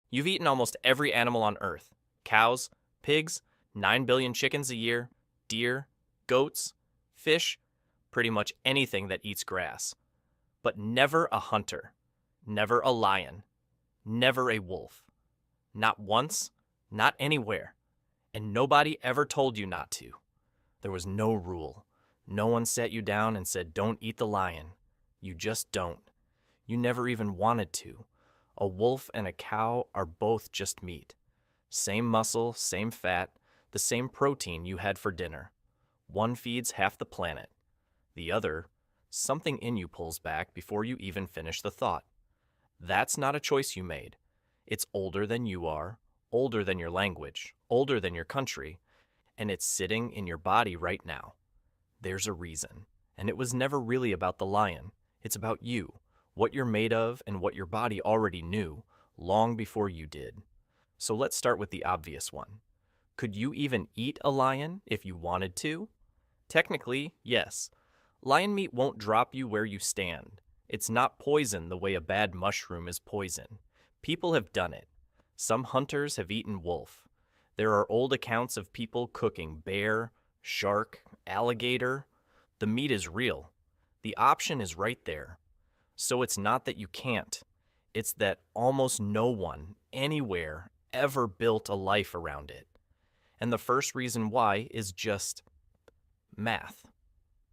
You've eaten almost every animal on Earth: cows, pigs, 9 billion chickens a year, deer, goats, fish, pretty much anything that eats grass. But never a hunter, never a lion, never a wolf. Not once, not anywhere. And nobody ever told you not to. There was no rule. No one sat you down and said, "Don't eat the lion." You just don't. You never even wanted to. A wolf and a cow are both just meat. Same muscle, same fat, the same protein you had for dinner. One feeds half the planet. The other, something in you pulls back before you even finish the thought. That's not a choice you made. It's older than you are, older than your language, older than your country, and it's sitting in your body right now. There's a reason, and it was never really about the lion. It's about you, what you're made of, and what your body already knew long before you did. So let's start with the obvious one. Could you even eat a lion if you wanted to? Technically, yes. Lion meat won't drop you where you stand. It's not poison the way a bad mushroom is poison. People have done it. Some hunters have eaten wolf. There are old accounts of people cooking bear, shark, alligator. The meat is real. The option is right there. So it's not that you can't. It's that almost no one, anywhere, ever built a life around it. And the first reason why is just math.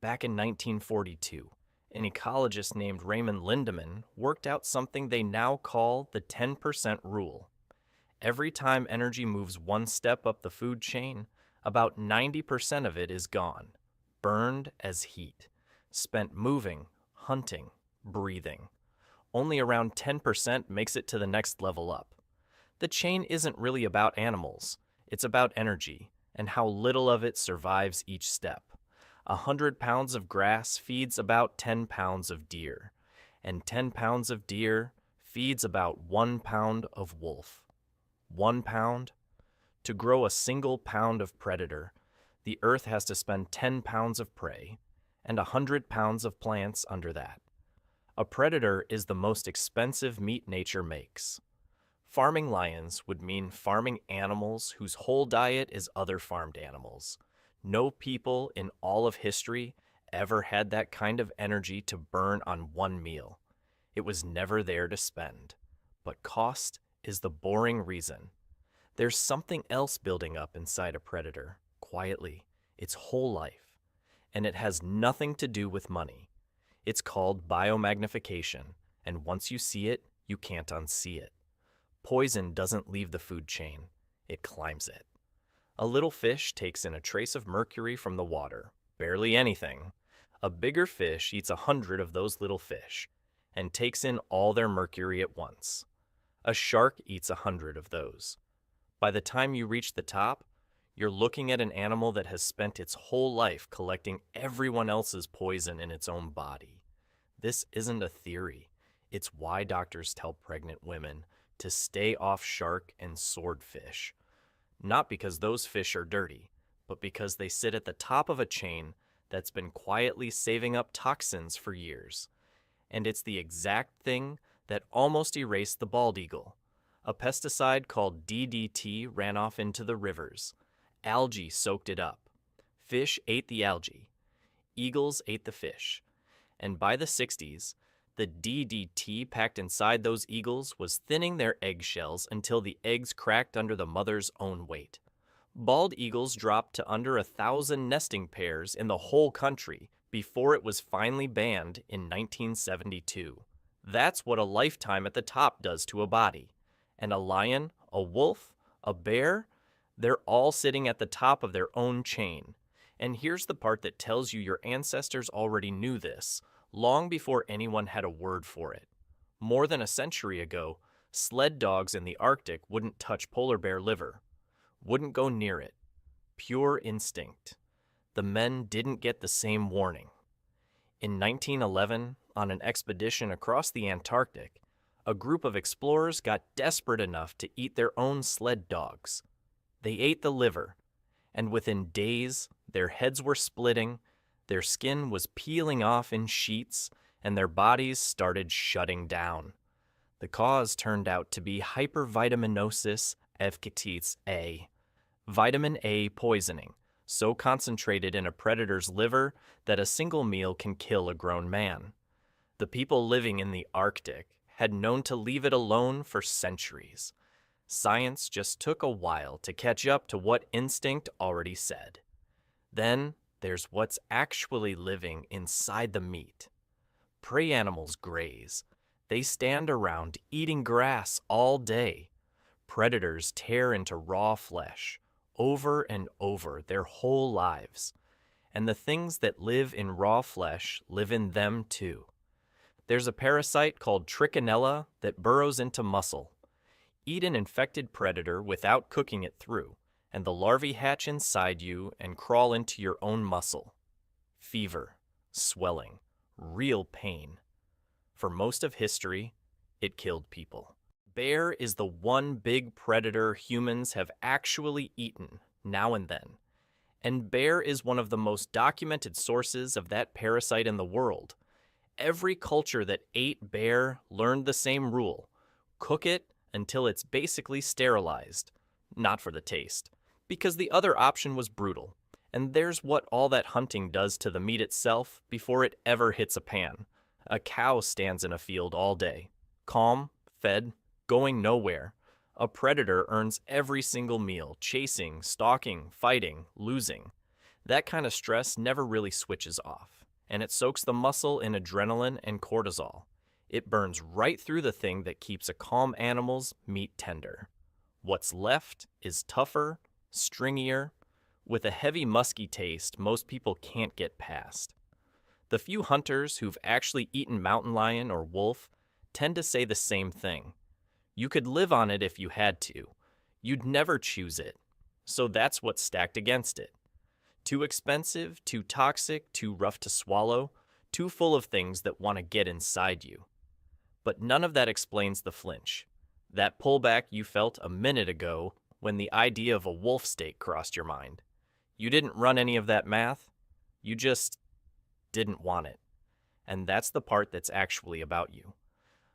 Back in 1942, an ecologist named Raymond Lindemann worked out something they now call the 10% rule. Every time energy moves one step up the food chain, about 90% of it is gone, burned as heat, spent moving, hunting, breathing. Only around 10% makes it to the next level up. The chain isn't really about animals. It's about energy and how little of it survives each step. 100 pounds of grass feeds about 10 pounds of deer, and 10 pounds of deer feeds about 1 pound of wolf. 1 pound? To grow a single pound of predator, the earth has to spend 10 pounds of prey, and 100 pounds of plants under that. A predator is the most expensive meat nature makes. Farming lions would mean farming animals whose whole diet is other farmed animals. No people in all of history ever had that kind of energy to burn on one meal. It was never there to spend. But cost is the boring reason. There's something else building up inside a predator, quietly, its whole life. And it has nothing to do with money. It's called biomagnification, and once you see it, you can't unsee it. Poison doesn't leave the food chain, it climbs it. A little fish takes in a trace of mercury from the water, barely anything. A bigger fish eats 100 of those little fish, and takes in all their mercury at once. A shark eats 100 of those. By the time you reach the top, you're looking at an animal that has spent its whole life collecting everyone else's poison in its own body. This isn't a theory. It's why doctors tell pregnant women to stay off shark and swordfish. Not because those fish are dirty, but because they sit at the top of a chain that's been quietly saving up toxins for years. And it's the exact thing that almost erased the bald eagle. A pesticide called DDT ran off into the rivers. Algae soaked it up. Fish ate the algae. Eagles ate the fish. And by the 60s, the DDT packed inside those eagles was thinning their eggshells until the eggs cracked under the mother's own weight. Bald eagles dropped to under 1,000 nesting pairs in the whole country before it was finally banned in 1972. That's what a lifetime at the top does to a body. And a lion, a wolf, a bear, they're all sitting at the top of their own chain. And here's the part that tells you your ancestors already knew this, long before anyone had a word for it. More than a century ago, sled dogs in the Arctic wouldn't touch polar bear liver, wouldn't go near it. Pure instinct. The men didn't get the same warning. In 1911, on an expedition across the Antarctic, a group of explorers got desperate enough to eat their own sled dogs. They ate the liver, and within days, their heads were splitting, their skin was peeling off in sheets, and their bodies started shutting down. The cause turned out to be hypervitaminosis hepatitis A, vitamin A poisoning, so concentrated in a predator's liver that a single meal can kill a grown man. The people living in the Arctic had known to leave it alone for centuries. Science just took a while to catch up to what instinct already said. Then there's what's actually living inside the meat. Prey animals graze. They stand around eating grass all day. Predators tear into raw flesh over and over their whole lives. And the things that live in raw flesh live in them too. There's a parasite called trichinella that burrows into muscle. Eat an infected predator without cooking it through, and the larvae hatch inside you and crawl into your own muscle. Fever, swelling, real pain. For most of history, it killed people. Bear is the one big predator humans have actually eaten now and then. And bear is one of the most documented sources of that parasite in the world. Every culture that ate bear learned the same rule. Cook it until it's basically sterilized. Not for the taste, because the other option was brutal. And there's what all that hunting does to the meat itself before it ever hits a pan. A cow stands in a field all day, calm, fed, going nowhere. A predator earns every single meal, chasing, stalking, fighting, losing. That kind of stress never really switches off, and it soaks the muscle in adrenaline and cortisol. It burns right through the thing that keeps a calm animal's meat tender. What's left is tougher, stringier, with a heavy musky taste most people can't get past. The few hunters who've actually eaten mountain lion or wolf tend to say the same thing. You could live on it if you had to. You'd never choose it. So that's what's stacked against it. Too expensive, too toxic, too rough to swallow, too full of things that want to get inside you. But none of that explains the flinch. That pullback you felt a minute ago when the idea of a wolf steak crossed your mind. You didn't run any of that math. You just didn't want it. And that's the part that's actually about you.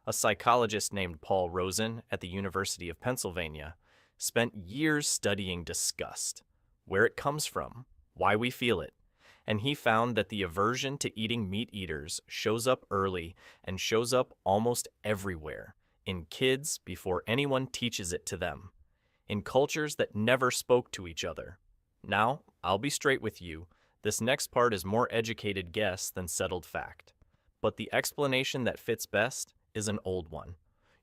A psychologist named Paul Rosen at the University of Pennsylvania spent years studying disgust, where it comes from, why we feel it, and he found that the aversion to eating meat eaters shows up early and shows up almost everywhere, in kids before anyone teaches it to them, in cultures that never spoke to each other. Now, I'll be straight with you, this next part is more educated guess than settled fact. But the explanation that fits best is an old one.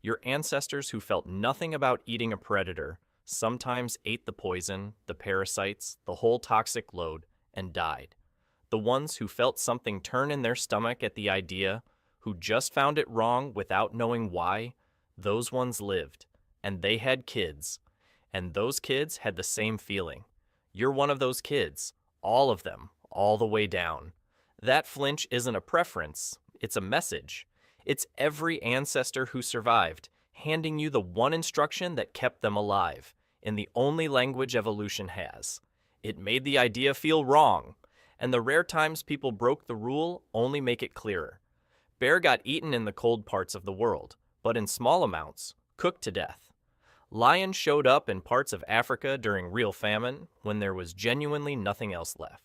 Your ancestors who felt nothing about eating a predator sometimes ate the poison, the parasites, the whole toxic load, and died. The ones who felt something turn in their stomach at the idea, who just found it wrong without knowing why, those ones lived, and they had kids, and those kids had the same feeling. You're one of those kids, all of them, all the way down. That flinch isn't a preference, it's a message. It's every ancestor who survived, handing you the one instruction that kept them alive, in the only language evolution has. It made the idea feel wrong, and the rare times people broke the rule only make it clearer. Bear got eaten in the cold parts of the world, but in small amounts, cooked to death. Lion showed up in parts of Africa during real famine when there was genuinely nothing else left.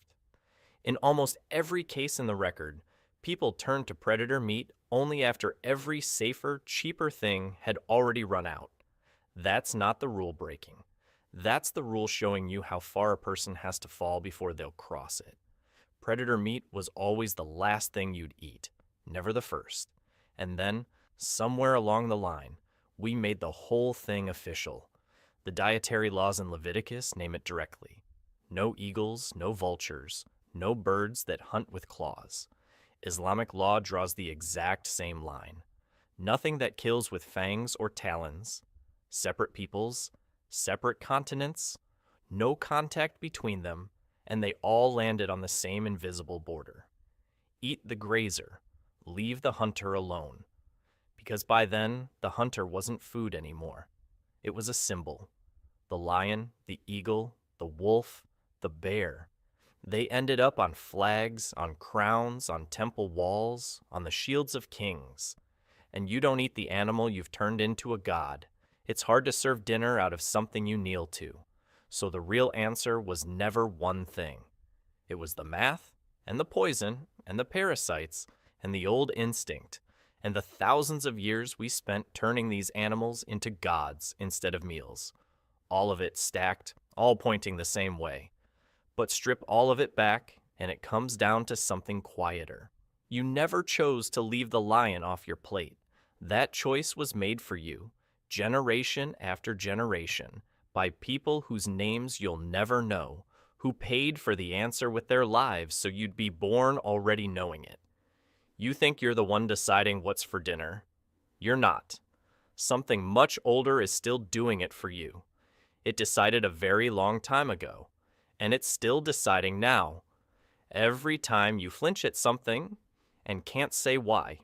In almost every case in the record, people turned to predator meat only after every safer, cheaper thing had already run out. That's not the rule breaking. That's the rule showing you how far a person has to fall before they'll cross it. Predator meat was always the last thing you'd eat, never the first. And then, somewhere along the line, we made the whole thing official. The dietary laws in Leviticus name it directly. No eagles, no vultures, no birds that hunt with claws. Islamic law draws the exact same line. Nothing that kills with fangs or talons. Separate peoples, separate continents, no contact between them, and they all landed on the same invisible border. Eat the grazer, leave the hunter alone. Because by then, the hunter wasn't food anymore. It was a symbol. The lion, the eagle, the wolf, the bear. They ended up on flags, on crowns, on temple walls, on the shields of kings. and you don't eat the animal you've turned into a god. It's hard to serve dinner out of something you kneel to. So the real answer was never one thing. It was the math, and the poison, and the parasites, and the old instinct, and the thousands of years we spent turning these animals into gods instead of meals. All of it stacked, all pointing the same way. But strip all of it back, and it comes down to something quieter. You never chose to leave the lion off your plate. That choice was made for you, generation after generation, by people whose names you'll never know, who paid for the answer with their lives so you'd be born already knowing it. You think you're the one deciding what's for dinner. You're not. Something much older is still doing it for you. It decided a very long time ago, and it's still deciding now. Every time you flinch at something and can't say why,